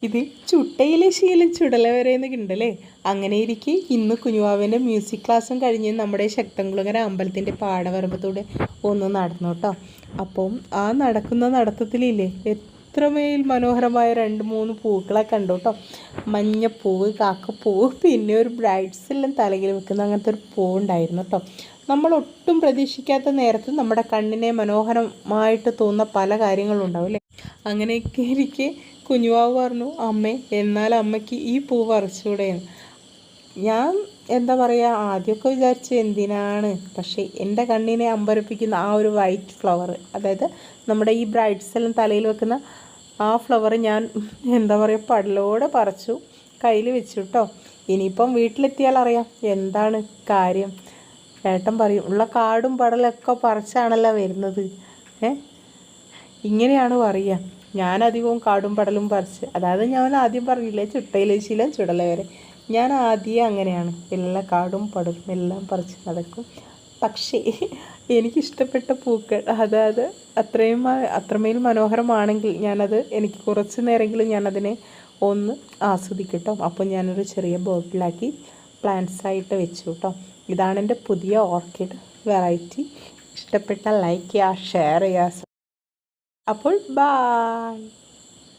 ഇത് ചുട്ടയിലെ ശീലം ചുടല വരെ എന്നൊക്കെ ഉണ്ടല്ലേ. അങ്ങനെ ഇരിക്കെ ഇന്ന് കുഞ്ഞുവാവൻ്റെ മ്യൂസിക് ക്ലാസ്സും കഴിഞ്ഞ് നമ്മുടെ ശക്തൻകുളങ്ങര അമ്പലത്തിൻ്റെ പാടവരമ്പത്തൂടെ ഒന്ന് നടന്നു കേട്ടോ. അപ്പം ആ നടക്കുന്ന നടത്തത്തിലില്ലേ എത്രമേൽ മനോഹരമായ 2-3 പൂക്കളെ കണ്ടു കേട്ടോ. മഞ്ഞപ്പൂവ്, കാക്കപ്പൂവ്, പിന്നെ ഒരു ബ്രൈഡ്സ് എല്ലാം തലയിൽ വെക്കുന്ന അങ്ങനത്തെ ഒരു പൂവുണ്ടായിരുന്നു കേട്ടോ. നമ്മൾ ഒട്ടും പ്രതീക്ഷിക്കാത്ത നേരത്ത് നമ്മുടെ കണ്ണിനെ മനോഹരമായിട്ട് തോന്നുന്ന പല കാര്യങ്ങളും ഉണ്ടാവും അല്ലേ. അങ്ങനെയൊക്കെ ഇരിക്കെ കുഞ്ഞുവാവ് പറഞ്ഞു, അമ്മേ എന്നാൽ അമ്മയ്ക്ക് ഈ പൂ പറിച്ചുകൂടെയെന്ന്. ഞാൻ എന്താ പറയുക, ആദ്യമൊക്കെ വിചാരിച്ചു എന്തിനാണ്, പക്ഷേ എൻ്റെ കണ്ണിനെ അമ്പരപ്പിക്കുന്ന ആ ഒരു വൈറ്റ് ഫ്ലവർ, അതായത് നമ്മുടെ ഈ ബ്രൈഡ്സ് എല്ലാം തലയിൽ വെക്കുന്ന ആ ഫ്ലവർ ഞാൻ എന്താ പറയുക പടലോടെ പറിച്ചു കയ്യിൽ വെച്ചു കേട്ടോ. ഇനിയിപ്പം വീട്ടിലെത്തിയാൽ അറിയാം എന്താണ് കാര്യം. ഏട്ടൻ പറയും ഉള്ള കാടും പടലൊക്കെ പറിച്ചാണല്ലോ വരുന്നത്, ഇങ്ങനെയാണ് പറയുക. ഞാനധികവും കാടും പടലും പറിച്ച്, അതായത് ഞാൻ ആദ്യം പറഞ്ഞില്ലേ ചുട്ടയിലെ ശീലം ചുടല വരെ, ഞാൻ ആദ്യം അങ്ങനെയാണ് എല്ലാ കാടും പടലും എല്ലാം പറിച്ച് നടക്കും. പക്ഷേ എനിക്കിഷ്ടപ്പെട്ട പൂക്കൾ, അതായത് അത്രമേൽ മനോഹരമാണെങ്കിൽ ഞാനത് എനിക്ക് കുറച്ച് നേരമെങ്കിലും ഞാനതിനെ ഒന്ന് ആസ്വദിക്കും കേട്ടോ. അപ്പോൾ ഞാനൊരു ചെറിയ ബോട്ടിലാക്കി പ്ലാന്റ്സായിട്ട് വെച്ചു കേട്ടോ. ഇതാണ് എൻ്റെ പുതിയ ഓർക്കിഡ് വെറൈറ്റി. ഇഷ്ടപ്പെട്ട ലൈക്ക് ചെയ്യുക, ഷെയർ ചെയ്യുക. അപ്പോൾ ബായ്.